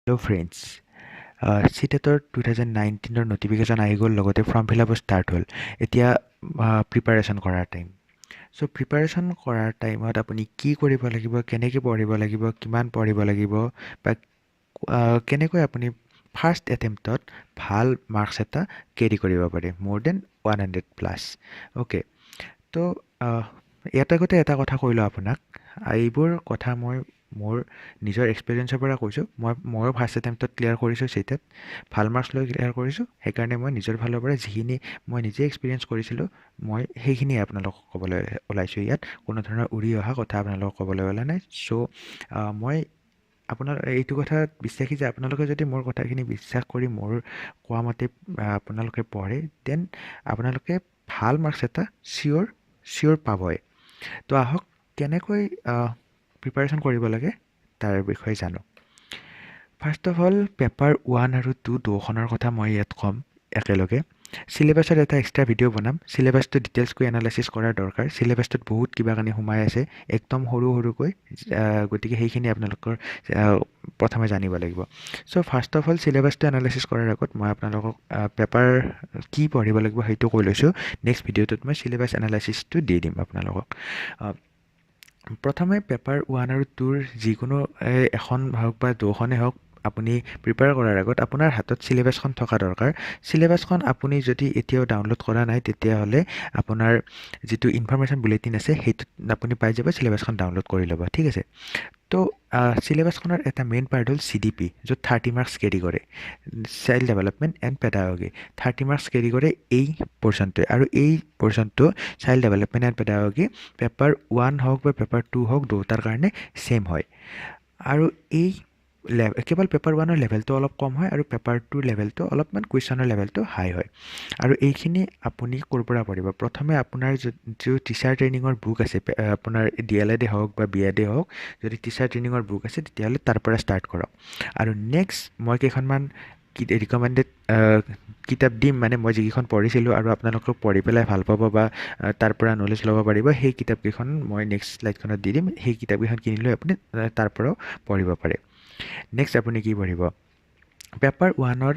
Hello friends, চিটেটৰ 2019ৰ notification আহি গ'ল লগতে ফৰ্ম ফিল আপো ষ্টাৰ্ট হ'ল এতিয়া প্ৰিপাৰেশ্যন কৰাৰ টাইম চ' প্ৰিপাৰেশ্যন কৰাৰ টাইমত আপুনি কি কৰিব লাগিব কেনেকৈ পঢ়িব লাগিব কিমান পঢ়িব লাগিব বা কেনেকৈ আপুনি ফাৰ্ষ্ট এটেম্পটত ভাল মাৰ্কছ এটা কেৰি কৰিব পাৰে মোৰ দেন 100+ অ'কে ত' ইয়াতে আগতে এটা কথা কৈ লওঁ আপোনাক এইবোৰ কথা মই মোৰ নিজৰ এক্সপিৰিয়েঞ্চৰ পৰা কৈছোঁ ময়ো ফাৰ্ষ্ট এটেম্পটত ক্লিয়াৰ কৰিছোঁ চিটেট ভাল মাৰ্কছ লৈ ক্লিয়াৰ কৰিছোঁ সেইকাৰণে মই নিজৰ ফালৰ পৰা যিখিনি মই নিজে এক্সপিৰিয়েঞ্চ কৰিছিলোঁ মই সেইখিনিয়ে আপোনালোকক ক'বলৈ ওলাইছোঁ ইয়াত কোনো ধৰণৰ উৰি অহা কথা আপোনালোকক ক'বলৈ ওলা নাই চ' মই আপোনাৰ এইটো কথাত বিশ্বাসী যে আপোনালোকে যদি মোৰ কথাখিনি বিশ্বাস কৰি মোৰ কোৱা মতে আপোনালোকে পঢ়ে দেন আপোনালোকে ভাল মাৰ্কছ এটা চিয়'ৰ পাবই তো আহক কেনেকৈ প্ৰিপাৰেশ্যন কৰিব লাগে তাৰ বিষয়ে জানো ফাৰ্ষ্ট অফ অল পেপাৰ 1 আৰু 2 দুয়োখনৰ কথা মই ইয়াত ক'ম একেলগে চিলেবাছত এটা এক্সট্ৰা ভিডিঅ' বনাম চিলেবাছটো ডিটেইলছকৈ এনালাইচিছ কৰাৰ দৰকাৰ চিলেবাছটোত বহুত কিবা কানি সোমাই আছে একদম সৰুকৈ গতিকে সেইখিনি আপোনালোকৰ প্ৰথমে জানিব লাগিব চ' ফাৰ্ষ্ট অফ অল চিলেবাছটো এনালাইচিছ কৰাৰ আগত মই আপোনালোকক পেপাৰ কি পঢ়িব লাগিব সেইটো কৈ লৈছোঁ নেক্সট ভিডিঅ'টোত মই চিলেবাছ এনালাইচিছটো দি দিম আপোনালোকক প্ৰথমে পেপাৰ 1 আৰু 2ৰ যিকোনো এখন হওক বা দুখনেই হওক আপুনি প্ৰিপেয়াৰ কৰাৰ আগত আপোনাৰ হাতত চিলেবাছখন থকা দৰকাৰ চিলেবাছখন আপুনি যদি এতিয়াও ডাউনলোড কৰা নাই তেতিয়াহ'লে আপোনাৰ যিটো ইনফৰমেশ্যন বুলেটিন আছে সেইটোত আপুনি পাই যাব চিলেবাছখন ডাউনলোড কৰি ল'ব ঠিক আছে তো চিলেবাছখনৰ এটা মেইন পাৰ্ট হ'ল CDP য'ত 30 মাৰ্কছ কেৰি কৰে child development and pedagogy 30 marks carry কৰে এই পৰ্চনটোৱে আৰু এই পৰ্চনটো child development and pedagogy paper 1 হওক বা পেপাৰ 2 হওক দুয়োটাৰ কাৰণে ছেম হয় আৰু এই কেৱল পেপাৰ 1ৰ লেভেলটো অলপ কম হয় আৰু পেপাৰ 2ৰ লেভেলটো অলপমান কুৱেশ্যনৰ লেভেলটো হাই হয় আৰু এইখিনি আপুনি ক'ৰ পৰা পঢ়িব প্ৰথমে আপোনাৰ যিটো টিচাৰ ট্ৰেইনিঙৰ বুক আছে আপোনাৰ DLED হওক বা BEd হওক যদি টিচাৰ ট্ৰেইনিঙৰ বুক আছে তেতিয়াহ'লে তাৰ পৰা ষ্টাৰ্ট কৰক আৰু নেক্সট মই কেইখনমান ৰিকমেণ্ডেড কিতাপ দিম মানে মই যিকেইখন পঢ়িছিলোঁ আৰু আপোনালোকক পঢ়ি পেলাই ভাল পাব বা তাৰ পৰা নলেজ ল'ব পাৰিব সেই কিতাপকেইখন মই নেক্সট শ্লাইডখনত দি দিম সেই কিতাপকেইখন কিনি লৈ আপুনি তাৰ পৰাও পঢ়িব পাৰে নেক্সট আপুনি কি পঢ়িব পেপাৰ 1ৰ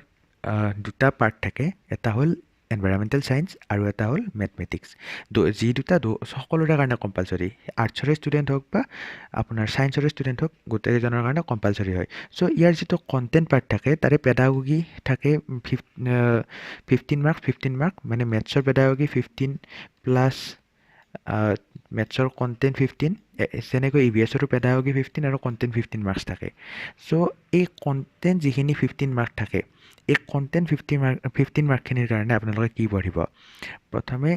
দুটা পাৰ্ট থাকে এটা হ'ল এনভাইৰমেণ্টেল ছায়েন্স আৰু এটা হ'ল মেথমেটিক্স যি দুটা সকলোৰে কাৰণে কম্পালচৰি আৰ্টছৰে ষ্টুডেণ্ট হওক বা আপোনাৰ ছায়েন্সৰে ষ্টুডেণ্ট হওক গোটেইজনৰ কাৰণে কম্পালচৰি হয় চ' ইয়াৰ যিটো কণ্টেণ্ট পাৰ্ট থাকে তাৰে পেডাগগী থাকে 15 মাৰ্ক মানে মেথছৰ পেডাগগী 15 প্লাছ মেথছৰ কণ্টেণ্ট 15 যেনেকৈ EVSৰো পেডাগগী 15 আৰু কণ্টেণ্ট 15 মাৰ্কছ থাকে চ' এই কণ্টেণ্ট যিখিনি 15 মাৰ্ক থাকে এই কণ্টেণ্ট 15 মাৰ্কখিনিৰ কাৰণে আপোনালোকে কি পঢ়িব প্ৰথমে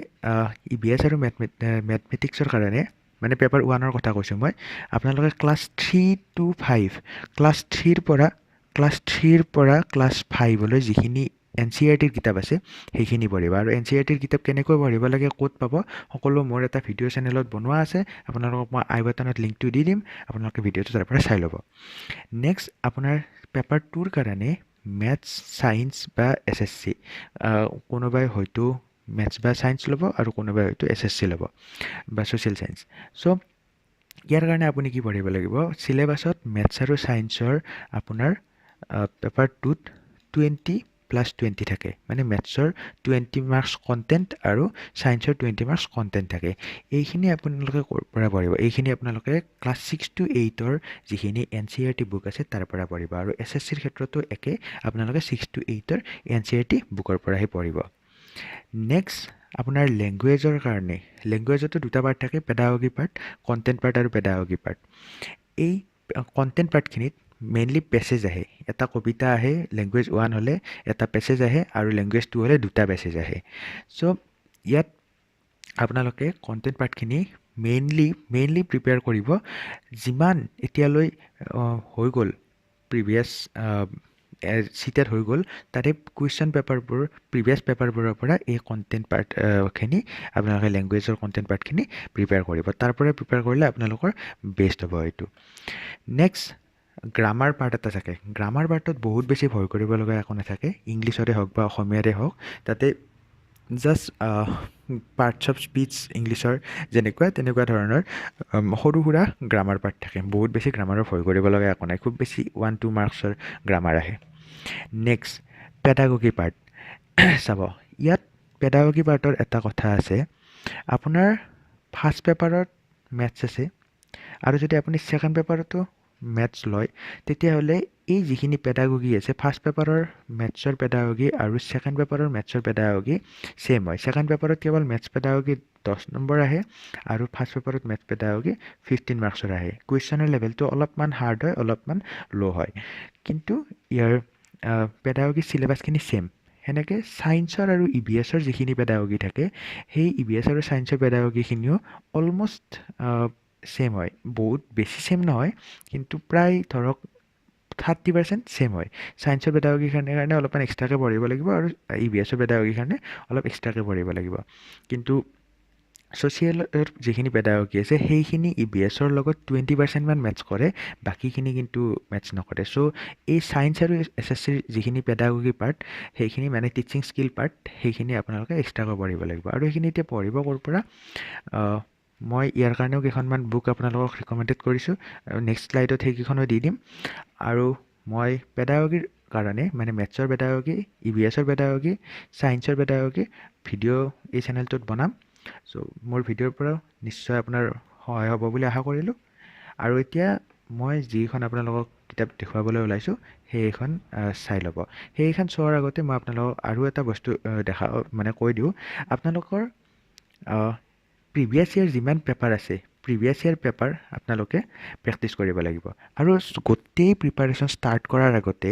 EVS আৰু মেথমেটিক্সৰ কাৰণে মানে পেপাৰ 1ৰ কথা কৈছোঁ মই আপোনালোকে ক্লাছ 3 to 5 ক্লাছ 3ৰ পৰা ক্লাছ 5লৈ যিখিনি NCERTৰ কিতাপ আছে সেইখিনি পঢ়িব আৰু NCERTৰ কিতাপ কেনেকৈ পঢ়িব লাগে ক'ত পাব সকলো মোৰ এটা ভিডিঅ' চেনেলত বনোৱা আছে আপোনালোকক মই আই বাটনত লিংকটো দি দিম আপোনালোকে ভিডিঅ'টো তাৰ পৰা চাই ল'ব নেক্সট আপোনাৰ পেপাৰ 2ৰ কাৰণে মেথছ ছায়েন্স বা SSC কোনোবাই হয়তো মেথছ বা ছায়েন্স ল'ব আৰু কোনোবাই হয়তো SSC ল'ব বা ছ'চিয়েল ছায়েন্স চ' ইয়াৰ কাৰণে আপুনি কি পঢ়িব লাগিব চিলেবাছত মেথছ আৰু ছায়েন্সৰ আপোনাৰ পেপাৰ 2ত 20+20 থাকে মানে মেথছৰ 20 মাৰ্কছ কণ্টেণ্ট আৰু ছায়েন্সৰ 20 মাৰ্কছ কণ্টেণ্ট থাকে এইখিনি আপোনালোকে ক'ৰ পৰা পঢ়িব এইখিনি আপোনালোকে ক্লাছ 6 to 8ৰ যিখিনি NCERT বুক আছে তাৰ পৰা পঢ়িব আৰু SSCৰ ক্ষেত্ৰতো একে আপোনালোকে 6 to 8ৰ NCERT বুকৰ পৰাহে পঢ়িব নেক্সট আপোনাৰ লেংগুৱেজৰ কাৰণে লেংগুৱেজতো দুটা পাৰ্ট থাকে পেডাগগী পাৰ্ট কণ্টেণ্ট পাৰ্ট আৰু পেডাগগী পাৰ্ট এই কণ্টেণ্ট পাৰ্টখিনিত মেইনলি পেছেজ আহে এটা কবিতা আহে লেংগুৱেজ 1 হ'লে এটা পেছেজ আহে আৰু লেংগুৱেজ 2 হ'লে দুটা পেছেজ আহে চ' ইয়াত আপোনালোকে কণ্টেণ্ট পাৰ্টখিনি মেইনলি প্ৰিপেয়াৰ কৰিব যিমান এতিয়ালৈ হৈ গ'ল প্ৰিভিয়াছ চিটেট হৈ গ'ল তাতে কুৱেশ্যন পেপাৰবোৰ প্ৰিভিয়াছ পেপাৰবোৰৰ পৰা এই কণ্টেণ্ট পাৰ্টখিনি আপোনালোকে লেংগুৱেজৰ কণ্টেণ্ট পাৰ্টখিনি প্ৰিপেয়াৰ কৰিব তাৰ পৰা প্ৰিপেয়াৰ কৰিলে আপোনালোকৰ বেষ্ট হ'ব এইটো নেক্সট গ্ৰামাৰ পাৰ্ট এটা থাকে গ্ৰামাৰ পাৰ্টত বহুত বেছি ভয় কৰিব লগা একো নাথাকে ইংলিছৰে হওক বা অসমীয়াৰে হওক তাতে জাষ্ট পাৰ্টছ অফ স্পীচ ইংলিছৰ তেনেকুৱা ধৰণৰ সৰু সুৰা গ্ৰামাৰ পাৰ্ট থাকে। বহুত বেছি গ্ৰামাৰৰ ভয় কৰিব লগা একো নাই, খুব বেছি 1-2 মাৰ্কছৰ গ্ৰামাৰ আহে। Next pedagogy part. চাব ইয়াত পেডাগগী পাৰ্টৰ এটা কথা আছে, আপোনাৰ ফাৰ্ষ্ট পেপাৰত মেথছ আছে আৰু যদি আপুনি ছেকেণ্ড পেপাৰতো মেথছ লয় তেতিয়াহ'লে এই যিখিনি পেডাগগী আছে, ফাৰ্ষ্ট পেপাৰৰ মেথছৰ পেডাগগী আৰু ছেকেণ্ড পেপাৰৰ মেথছৰ পেডাগগী ছেম হয়। ছেকেণ্ড পেপাৰত কেৱল মেথছ পেডাগগী 10 নম্বৰ আহে আৰু ফাৰ্ষ্ট পেপাৰত মেথছ পেডাগগী 15 মাৰ্কছৰ আহে। কুৱেশ্যনৰ লেভেলটো অলপমান হাৰ্ড হয়, অলপমান ল' হয়, কিন্তু ইয়াৰ পেডাগগী চিলেবাছখিনি ছেম। সেনেকৈ ছায়েন্সৰ আৰু EVS যিখিনি পেডাগগী থাকে, সেই EVS আৰু ছায়েন্সৰ পেডাগগীখিনিও অলমষ্ট ছেম হয়। বহুত বেছি ছেম নহয়, কিন্তু প্ৰায় ধৰক 30% ছেম হয়। ছায়েন্সৰ পেডাগগীৰ কাৰণে অলপমান এক্সট্ৰাকৈ পঢ়িব লাগিব আৰু EVS পেডাগগীৰ কাৰণে অলপ এক্সট্ৰাকৈ পঢ়িব লাগিব। কিন্তু ছ'চিয়েলৰ যিখিনি পেডাগগী আছে সেইখিনি EVS লগত 20% মান মেথছ কৰে, বাকীখিনি কিন্তু মেথছ নকৰে। চ' এই ছায়েন্স আৰু SSCৰ যিখিনি পেডাগগী পাৰ্ট, সেইখিনি মানে টিচিং স্কিল পাৰ্ট, সেইখিনি আপোনালোকে এক্সট্ৰাকৈ পঢ়িব লাগিব। আৰু সেইখিনি এতিয়া পঢ়িব ক'ৰ পৰা, মই ইয়াৰ কাৰণেও কেইখনমান বুক আপোনালোকক ৰিকমেণ্ডেড কৰিছোঁ, আৰু নেক্সট শ্লাইডত সেইকেইখনো দি দিম। আৰু মই পেডাগগীৰ কাৰণে মানে মেথছৰ পেডাগগী, EVSৰ পেডাগগী, ছায়েন্সৰ পেডাগগী ভিডিঅ' এই চেনেলটোত বনাম। চ' মোৰ ভিডিঅ'ৰ পৰাও নিশ্চয় আপোনাৰ সহায় হ'ব বুলি আশা কৰিলোঁ। আৰু এতিয়া মই যিখন আপোনালোকক কিতাপ দেখুৱাবলৈ ওলাইছোঁ সেইখন চাই ল'ব। সেইখন চোৱাৰ আগতে মই আপোনালোকক আৰু এটা বস্তু কৈ দিওঁ, আপোনালোকৰ প্ৰিভিয়াছ ইয়েৰ যিমান পেপাৰ আছে, প্ৰিভিয়াছ ইয়েৰ পেপাৰ আপোনালোকে প্ৰেক্টিছ কৰিব লাগিব। আৰু গোটেই প্ৰিপাৰেশ্যন ষ্টাৰ্ট কৰাৰ আগতে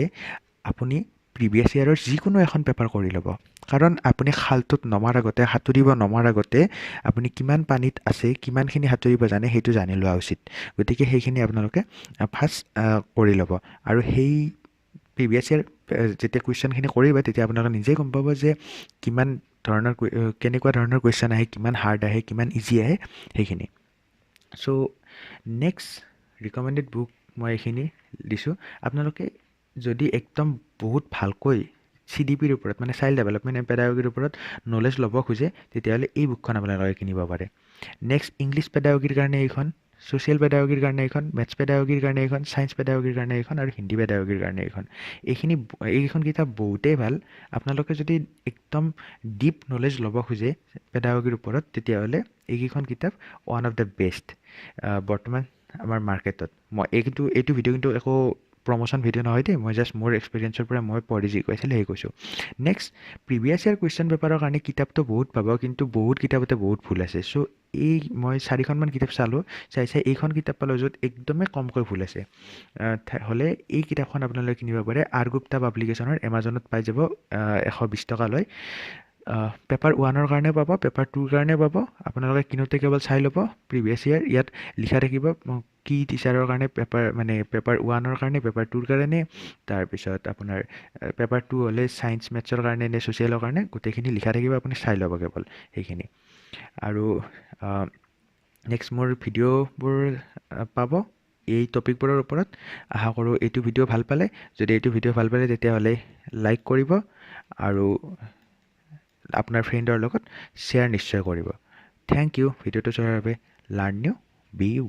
আপুনি প্ৰিভিয়াছ ইয়েৰৰ যিকোনো এখন পেপাৰ কৰি ল'ব। কাৰণ আপুনি খালটোত সাঁতুৰিব নমাৰ আগতে আপুনি কিমান পানীত আছে, কিমানখিনি সাঁতুৰিব জানে সেইটো জানি লোৱা উচিত। গতিকে সেইখিনি আপোনালোকে ফাৰ্ষ্ট কৰি ল'ব। আৰু সেই প্ৰিভিয়াছ ইয়েৰ যেতিয়া কুৱেশ্যনখিনি কৰিব তেতিয়া আপোনালোকে নিজেই গম পাব যে কেনেকুৱা ধৰণৰ কুৱেশ্যন আহে, কিমান হাৰ্ড আহে, কিমান ইজি আহে সেইখিনি। চ' নেক্সট ৰিকমেণ্ডেড বুক মই এইখিনি দিছোঁ। আপোনালোকে যদি একদম বহুত ভালকৈ CDPৰ ওপৰত মানে চাইল্ড ডেভেলপমেণ্ট এণ্ড পেডাগগীৰ ওপৰত নলেজ ল'ব খোজে তেতিয়াহ'লে এই বুকখন আপোনালোকে কিনিব পাৰে। নেক্সট ইংলিছ পেডাগগীৰ কাৰণে এইখন, ছ'চিয়েল পেডাগগীৰ কাৰণে এইখন, মেথছ পেডাগগীৰ কাৰণে এইখন, ছায়েন্স পেডাগগীৰ কাৰণে এইখন আৰু হিন্দী পেডাগগীৰ কাৰণে এইখন। এইকেইখন কিতাপ বহুতেই ভাল। আপোনালোকে যদি একদম ডিপ নলেজ ল'ব খোজে পেডাগগীৰ ওপৰত তেতিয়াহ'লে এইকেইখন কিতাপ ওৱান অফ দ্য বেষ্ট বৰ্তমান আমাৰ মাৰ্কেটত। মই এইটো ভিডিঅ' কিন্তু একো প্ৰমোশ্যন ভিডিঅ' নহয় দেই, মই জাষ্ট মোৰ এক্সপিৰিয়েঞ্চৰ পৰা মই পঢ়ি যি কৈছিলোঁ সেই কৈছোঁ। নেক্সট প্ৰিভিয়াছ ইয়েৰ কুৱেশ্যন পেপাৰৰ কাৰণে কিতাপটো বহুত পাব, কিন্তু বহুত কিতাপতে বহুত ভুল আছে। চ' মই 4খনমান কিতাপ চালোঁ, চাই এইখন কিতাপ পালোঁ য'ত একদমেই কমকৈ ভুল আছে। হ'লে এই কিতাপখন আপোনালোকে কিনিব পাৰে। আৰগুপ্তা পাব্লিকেশ্যনৰ, এমাজনত পাই যাব, 120 টকা লয়। পেপাৰ 1ৰ কাৰণে পাব, পেপাৰ 2ৰ কাৰণে পাব। আপোনালোকে কিনোতে কেৱল চাই ল'ব প্ৰিভিয়াছ ইয়েৰ, ইয়াত লিখা থাকিব কি টিচাৰৰ কাৰণে পেপাৰ 1ৰ কাৰণে, পেপাৰ 2ৰ কাৰণে, তাৰপিছত আপোনাৰ পেপাৰ 2 হ'লে ছায়েন্স মেথছৰ কাৰণে নে ছ'চিয়েলৰ কাৰণে, গোটেইখিনি লিখা থাকিব, আপুনি চাই ল'ব কেৱল সেইখিনি। আৰু নেক্সট মোৰ ভিডিঅ'বোৰ পাব এই টপিকবোৰৰ ওপৰত। আশা কৰোঁ এইটো ভিডিঅ' ভাল পালে। যদি এইটো ভিডিঅ' ভাল পালে তেতিয়াহ'লে লাইক কৰিব আৰু আপোনাৰ ফ্ৰেণ্ডৰ লগত শ্বেয়াৰ নিশ্চয় কৰিব। থেংক ইউ ভিডিঅ'টো চোৱাৰ বাবে। Learn new, be U.